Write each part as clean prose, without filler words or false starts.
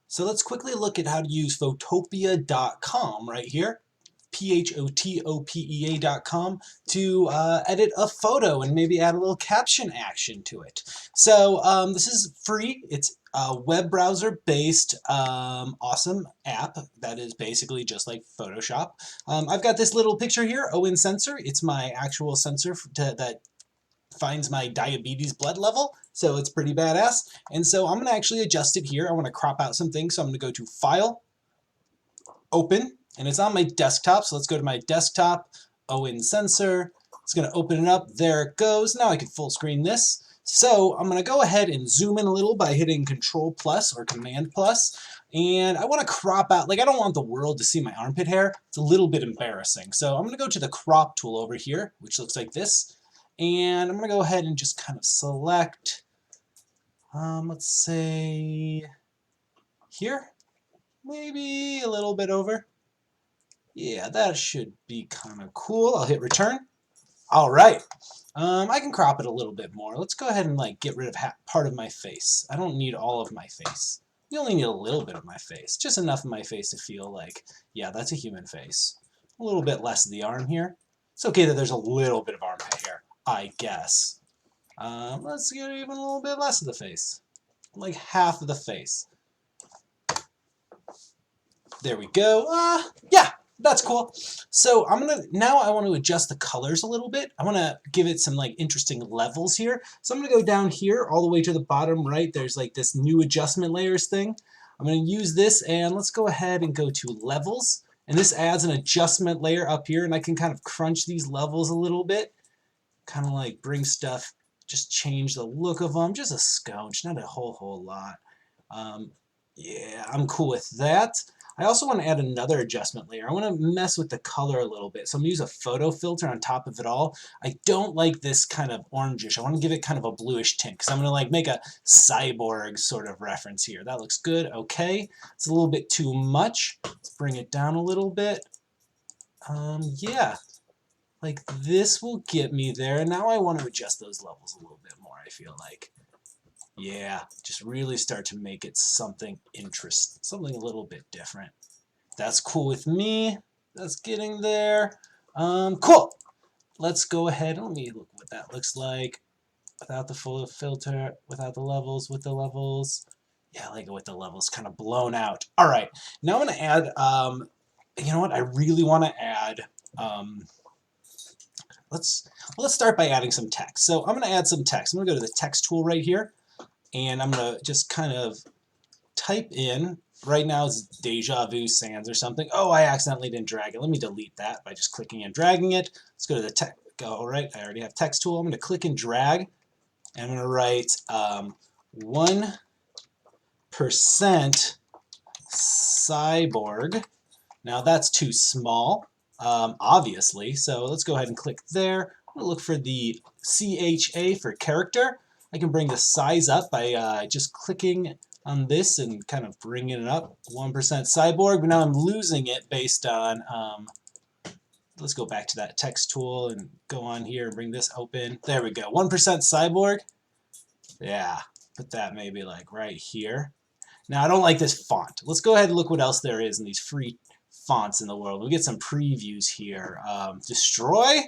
So let's quickly look at how to use Photopea.com right here, Photopea.com, to edit a photo and maybe add a little caption action to it. So this is free. It's a web browser based awesome app that is basically just like Photoshop. I've got this little picture here, Owen sensor. It's my actual sensor that finds my diabetes blood level, so it's pretty badass. And so I'm going to actually adjust it here. I want to crop out some things, so I'm going to go to File, Open, and it's on my desktop, so let's go to my desktop, Owen Sensor. It's going to open it up. There it goes. Now I can full screen this. So I'm going to go ahead and zoom in a little by hitting Control plus or Command plus, and I want to crop out, like I don't want the world to see my armpit hair. It's a little bit embarrassing. So I'm going to go to the crop tool over here, which looks like this. And I'm going to go ahead and just kind of select, let's say, here, maybe a little bit over. Yeah, that should be kind of cool. I'll hit return. All right. I can crop it a little bit more. Let's go ahead and like get rid of part of my face. I don't need all of my face. You only need a little bit of my face, just enough of my face to feel like, yeah, that's a human face. A little bit less of the arm here. It's okay that there's a little bit of armpit hair, I guess. Let's get even a little bit less of the face. Like half of the face. There we go. Yeah, that's cool. So now I want to adjust the colors a little bit. I want to give it some like interesting levels here. So I'm going to go down here all the way to the bottom right. There's like this new adjustment layers thing. I'm going to use this, and let's go ahead and go to levels. And this adds an adjustment layer up here, and I can kind of crunch these levels a little bit. Kind of like bring stuff, just change the look of them, just a scotch, not a whole lot. Yeah, I'm cool with that. I also want to add another adjustment layer. I want to mess with the color a little bit. So I'm going to use a photo filter on top of it all. I don't like this kind of orangish. I want to give it kind of a bluish tint because I'm going to like make a cyborg sort of reference here. That looks good. Okay. It's a little bit too much. Let's bring it down a little bit. Yeah. Like this will get me there. And now I want to adjust those levels a little bit more, I feel like. Yeah, just really start to make it something interesting, something a little bit different. That's cool with me. That's getting there. Cool. Let's go ahead and let me look what that looks like without the full filter, without the levels, with the levels. Yeah, I like it with the levels kind of blown out. All right, now I'm going to add, you know what, I really want to add, let's start by adding some text. So I'm going to add some text. I'm going to go to the text tool right here. And I'm going to just kind of type in, right now it's Deja Vu Sands or something. Oh, I accidentally didn't drag it. Let me delete that by just clicking and dragging it. Let's go to the text. All right, I already have text tool. I'm going to click and drag. And I'm going to write 1% cyborg. Now that's too small, obviously. So let's go ahead and click there. I'm going to look for the CHA for character. I can bring the size up by just clicking on this and kind of bringing it up. 1% cyborg, but now I'm losing it based on, let's go back to that text tool and go on here and bring this open. There we go, 1% cyborg. Yeah, put that maybe like right here. Now I don't like this font. Let's go ahead and look what else there is in these free fonts in the world. We'll get some previews here. Destroy?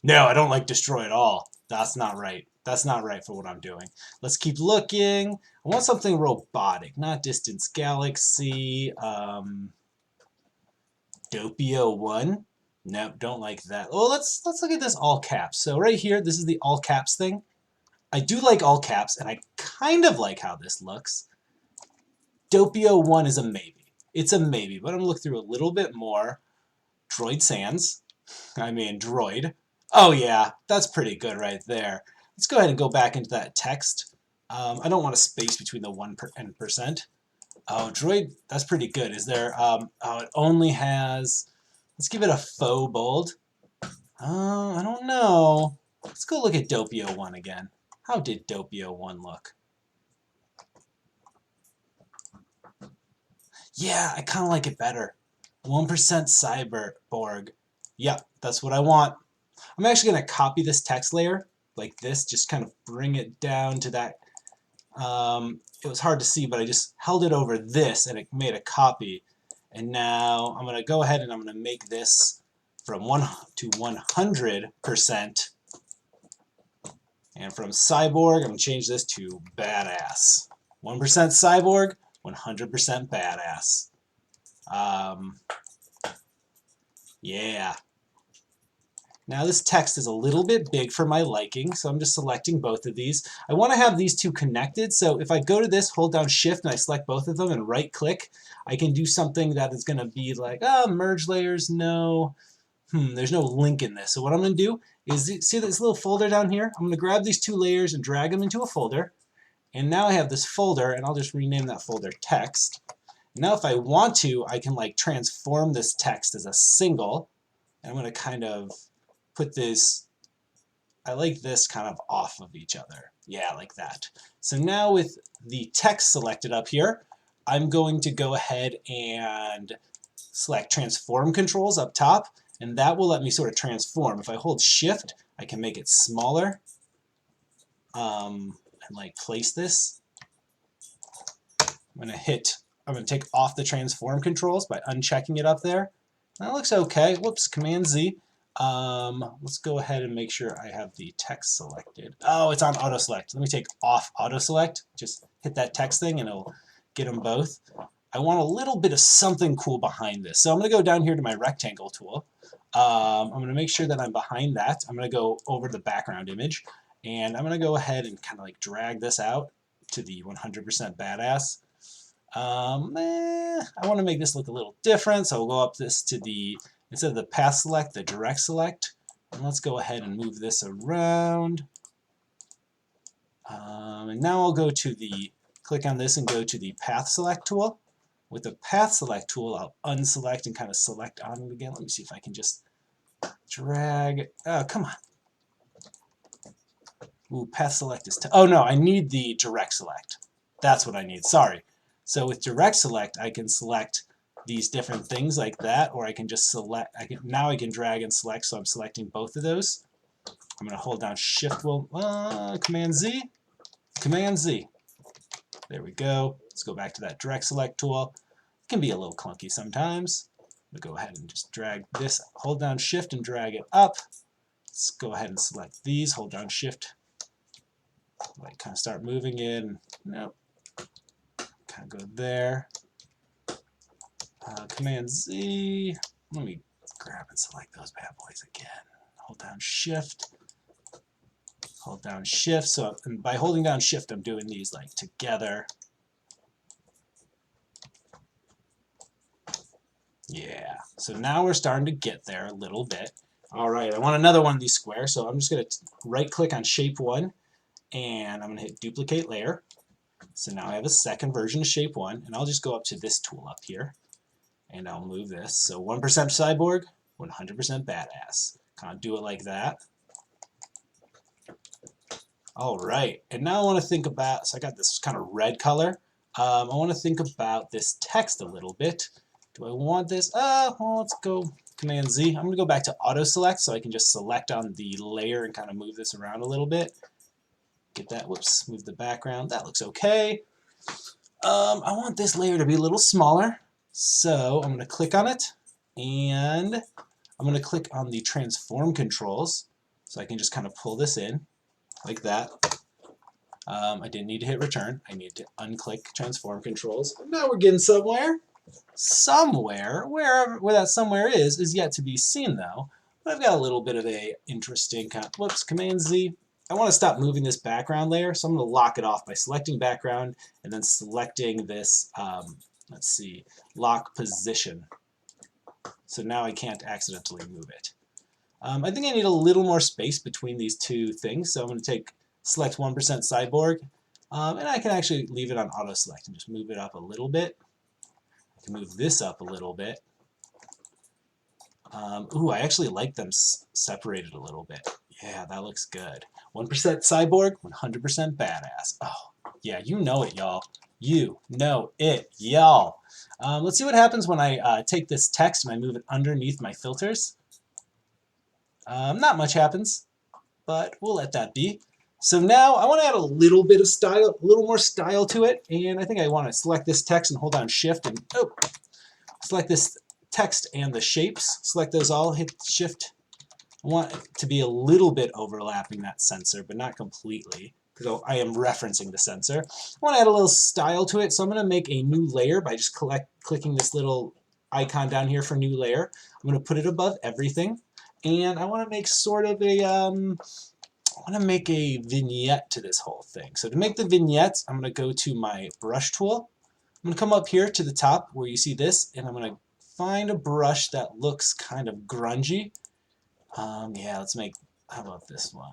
No, I don't like destroy at all. That's not right. That's not right for what I'm doing. Let's keep looking. I want something robotic, not Distance Galaxy. Doppio 1. No, don't like that. Oh, let's look at this all caps. So right here, this is the all caps thing. I do like all caps, and I kind of like how this looks. Doppio 1 is a maybe. It's a maybe, but I'm going to look through a little bit more. Droid Sans. I mean, Droid. Oh yeah, that's pretty good right there. Let's go ahead and go back into that text. I don't want a space between the 1 and %. Oh, Droid, that's pretty good. Is there, oh, it only has, let's give it a faux bold. I don't know. Let's go look at Doppio 1 again. How did Doppio 1 look? Yeah, I kind of like it better. 1% cyborg. Yep, that's what I want. I'm actually going to copy this text layer like this, just kind of bring it down to that it was hard to see, but I just held it over this and it made a copy. And now I'm going to go ahead and I'm going to make this from 1 to 100%. And from cyborg, I'm going to change this to badass. 1% cyborg, 100% badass. Yeah. Now this text is a little bit big for my liking, so I'm just selecting both of these. I want to have these two connected, so if I go to this, hold down Shift, and I select both of them and right-click, I can do something that is going to be like, merge layers, no. There's no link in this. So what I'm going to do is, see this little folder down here? I'm going to grab these two layers and drag them into a folder. And now I have this folder, and I'll just rename that folder text. Now if I want to, I can like transform this text as a single. And I'm going to kind of put this, I like this kind of off of each other. Yeah, like that. So now with the text selected up here, I'm going to go ahead and select transform controls up top, and that will let me sort of transform. If I hold Shift, I can make it smaller and like place this. I'm going to take off the transform controls by unchecking it up there. That looks okay. Whoops, Command Z. Let's go ahead and make sure I have the text selected. Oh, it's on auto select. Let me take off auto select. Just hit that text thing and it'll get them both. I want a little bit of something cool behind this. So I'm going to go down here to my rectangle tool. I'm going to make sure that I'm behind that. I'm going to go over the background image and I'm going to go ahead and kind of like drag this out to the 100% badass. I want to make this look a little different, so I'll go up this to the, instead of the path select, the direct select. And let's go ahead and move this around. And now I'll go to the, click on this and go to the path select tool. With the path select tool, I'll unselect and kind of select on it again. Let me see if I can just drag. Oh, come on. Ooh, path select is, oh no, I need the direct select. That's what I need, sorry. So with direct select, I can select these different things like that, or I can just select, now I can drag and select, so I'm selecting both of those. I'm going to hold down Shift, Command Z, Command Z. There we go. Let's go back to that direct select tool. It can be a little clunky sometimes. I'm going to go ahead and just drag this, hold down Shift and drag it up. Let's go ahead and select these, hold down Shift, like kind of start moving in. Nope. Kind of go there. Command Z. Let me grab and select those bad boys again. Hold down Shift. Hold down Shift. So and by holding down Shift, I'm doing these like together. Yeah. So now we're starting to get there a little bit. All right. I want another one of these squares, so I'm just going to right-click on Shape 1, and I'm going to hit Duplicate Layer. So now I have a second version of Shape 1, and I'll just go up to this tool up here, and I'll move this. So 1% cyborg, 100% badass. Kind of do it like that. All right, and now I want to think about, so I got this kind of red color. I want to think about this text a little bit. Do I want this? Well, let's go Command Z. I'm going to go back to auto select so I can just select on the layer and kind of move this around a little bit. Get that, whoops, move the background. That looks okay. I want this layer to be a little smaller, so I'm going to click on it, and I'm going to click on the transform controls, so I can just kind of pull this in, like that. I didn't need to hit return. I need to unclick transform controls. Now we're getting somewhere. Somewhere, where that somewhere is yet to be seen though. But I've got a little bit of a interesting kind of, whoops, Command Z. I want to stop moving this background layer, so I'm going to lock it off by selecting background and then selecting this, let's see, lock position. So now I can't accidentally move it. I think I need a little more space between these two things, so I'm going to select 1% cyborg, and I can actually leave it on auto select and just move it up a little bit. I can move this up a little bit. Ooh, I actually like them separated a little bit. Yeah, that looks good. 1% cyborg, 100% badass. Oh, yeah, you know it, y'all. You know it, y'all. Let's see what happens when I take this text and I move it underneath my filters. Not much happens, but we'll let that be. So now I want to add a little bit of style, a little more style to it, and I think I want to select this text and hold down Shift and select this text and the shapes. Select those all, hit Shift. I want it to be a little bit overlapping that sensor, but not completely, because I am referencing the sensor. I want to add a little style to it, so I'm going to make a new layer by just clicking this little icon down here for new layer. I'm going to put it above everything, and I want to make sort of a I want to make a vignette to this whole thing. So to make the vignette, I'm going to go to my brush tool. I'm going to come up here to the top where you see this, and I'm going to find a brush that looks kind of grungy. Yeah, let's make, how about this one?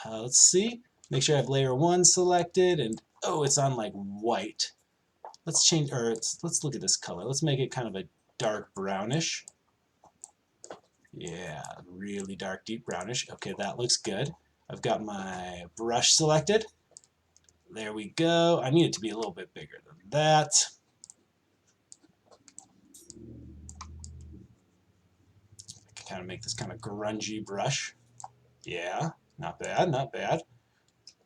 Let's see. Make sure I have layer 1 selected, and oh, it's on like white. Let's change, or let's look at this color. Let's make it kind of a dark brownish. Yeah, really dark, deep brownish. Okay, that looks good. I've got my brush selected. There we go. I need it to be a little bit bigger than that. I can kind of make this kind of grungy brush. Yeah, not bad, not bad.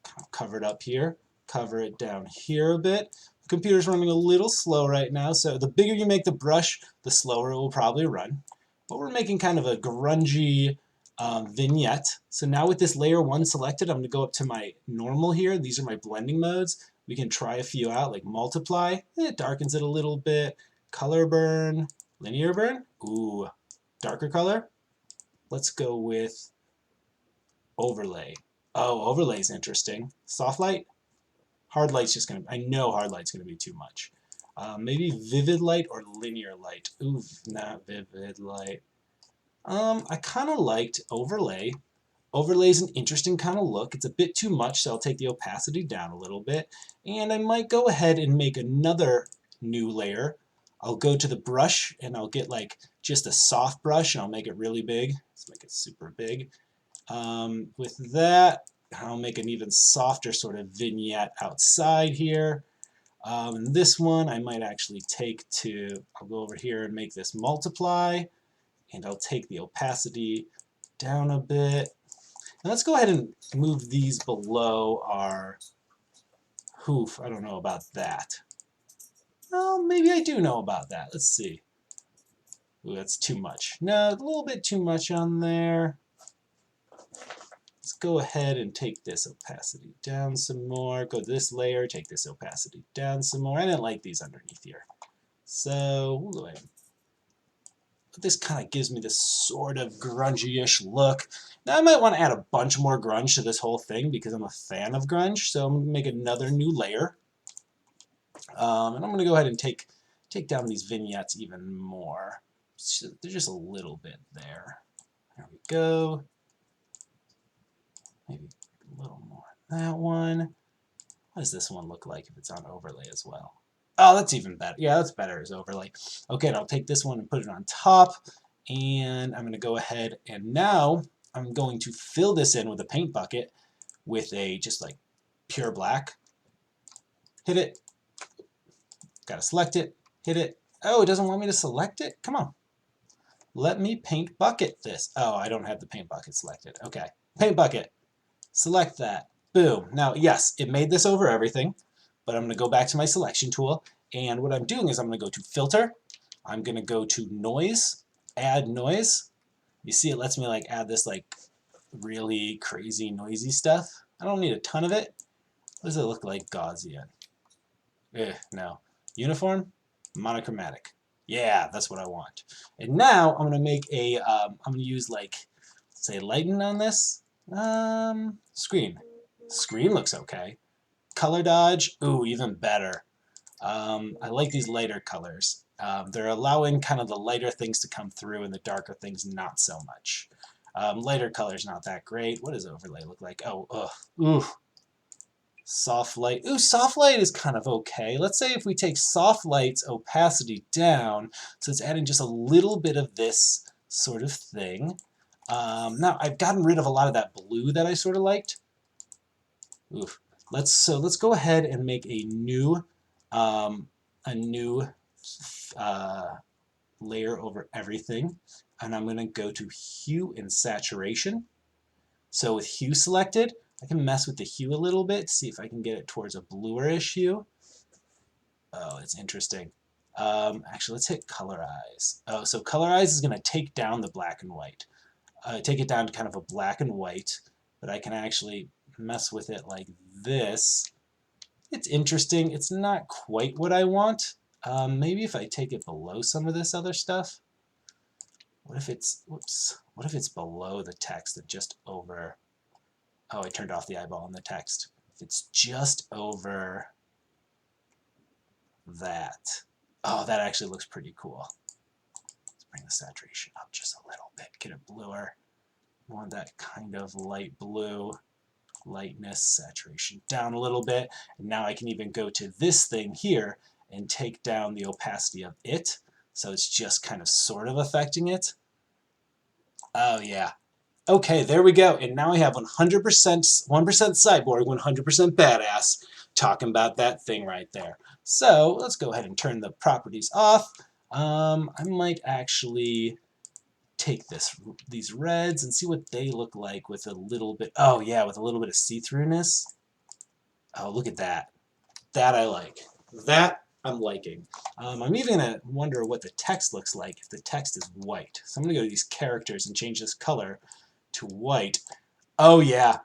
Kind of cover it up here. Cover it down here a bit. The computer's running a little slow right now, so the bigger you make the brush, the slower it will probably run. But we're making kind of a grungy vignette. So now with this layer 1 selected, I'm going to go up to my normal here. These are my blending modes. We can try a few out, like multiply. It darkens it a little bit. Color burn, linear burn. Ooh, darker color. Let's go with overlay. Oh, overlay is interesting. Soft light. Hard light's just going to, I know hard light's going to be too much. Maybe vivid light or linear light. Ooh, not vivid light. I kind of liked overlay. Overlay is an interesting kind of look. It's a bit too much, so I'll take the opacity down a little bit. And I might go ahead and make another new layer. I'll go to the brush and I'll get like just a soft brush and I'll make it really big. Let's make it super big. With that, I'll make an even softer sort of vignette outside here. This one I might actually take to, I'll go over here and make this multiply. And I'll take the opacity down a bit. And let's go ahead and move these below our hoof. I don't know about that. Well, maybe I do know about that. Let's see. Ooh, that's too much. No, a little bit too much on there. Let's go ahead and take this opacity down some more. Go to this layer, take this opacity down some more. I didn't like these underneath here. So we'll go ahead. But this kind of gives me this sort of grungy-ish look. Now I might want to add a bunch more grunge to this whole thing because I'm a fan of grunge. So I'm going to make another new layer. And I'm going to go ahead and take down these vignettes even more. So they're just a little bit there. There we go. Maybe a little more on that one. What does this one look like if it's on overlay as well? Oh, that's even better. Yeah, that's better as overlay. Okay, and I'll take this one and put it on top. And I'm going to go ahead and now I'm going to fill this in with a paint bucket with a just like pure black. Hit it. Got to select it. Hit it. Oh, it doesn't want me to select it? Come on. Let me paint bucket this. Oh, I don't have the paint bucket selected. Okay. Paint bucket. Select that. Boom. Now, yes, it made this over everything, but I'm going to go back to my selection tool. And what I'm doing is I'm going to go to Filter. I'm going to go to Noise, Add Noise. You see it lets me like add this like really crazy noisy stuff. I don't need a ton of it. What does it look like Gaussian? No. Uniform, monochromatic. Yeah, that's what I want. And now I'm going to make a, I'm going to use like, say lighten on this. Screen. Screen looks okay. Color dodge, ooh, even better. I like these lighter colors. They're allowing kind of the lighter things to come through and the darker things not so much. Lighter color's not that great. What does overlay look like? Oh, ugh, ooh. Soft light. Ooh, soft light is kind of okay. Let's say if we take soft light's opacity down, so it's adding just a little bit of this sort of thing. Now, I've gotten rid of a lot of that blue that I sort of liked. Oof. Let's go ahead and make a new layer over everything, and I'm going to go to Hue and Saturation. So with Hue selected, I can mess with the hue a little bit to see if I can get it towards a bluish hue. Oh, it's interesting. Actually, let's hit colorize. Oh, so colorize is going to take down the black and white. Take it down to kind of a black and white, but I can actually mess with it like this. It's interesting. It's not quite what I want. Maybe if I take it below some of this other stuff. What if it's, whoops, what if it's below the text and just over, oh, I turned off the eyeball in the text. If it's just over that. Oh, that actually looks pretty cool. Let's bring the saturation up just a little bit, get it bluer. We want that kind of light blue, lightness, saturation down a little bit. And now I can even go to this thing here and take down the opacity of it. So it's just kind of sort of affecting it. Oh yeah. Okay, there we go. And now I have 100%, 1% Cyborg, 100% Badass, talking about that thing right there. So let's go ahead and turn the properties off. I might actually take these reds and see what they look like with a little bit, oh yeah, with a little bit of see-throughness. Oh, look at that. That I like. That I'm liking. I'm even going to wonder what the text looks like if the text is white. So I'm going to go to these characters and change this color to white. Oh yeah.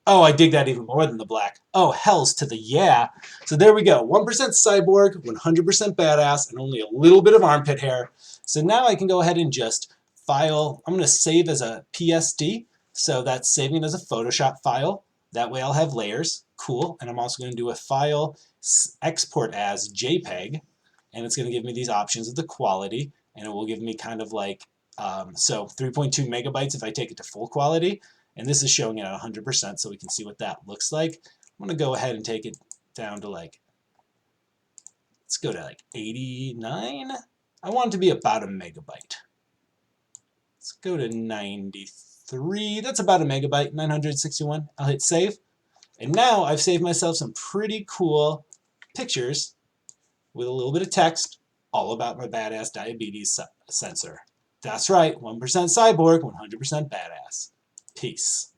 Oh, I dig that even more than the black. Oh, hells to the yeah. So there we go. 1% Cyborg, 100% Badass, and only a little bit of armpit hair. So now I can go ahead and just file. I'm going to save as a PSD. So that's saving as a Photoshop file. That way I'll have layers. Cool. And I'm also going to do a file export as JPEG. And it's going to give me these options of the quality. And it will give me kind of like, so 3.2 megabytes if I take it to full quality. And this is showing it at 100%, so we can see what that looks like. I'm going to go ahead and take it down to like, let's go to like 89. I want it to be about a megabyte. Let's go to 93. That's about a megabyte, 961. I'll hit save. And now I've saved myself some pretty cool pictures with a little bit of text all about my badass diabetes sensor. That's right, 1% Cyborg, 100% Badass. Peace.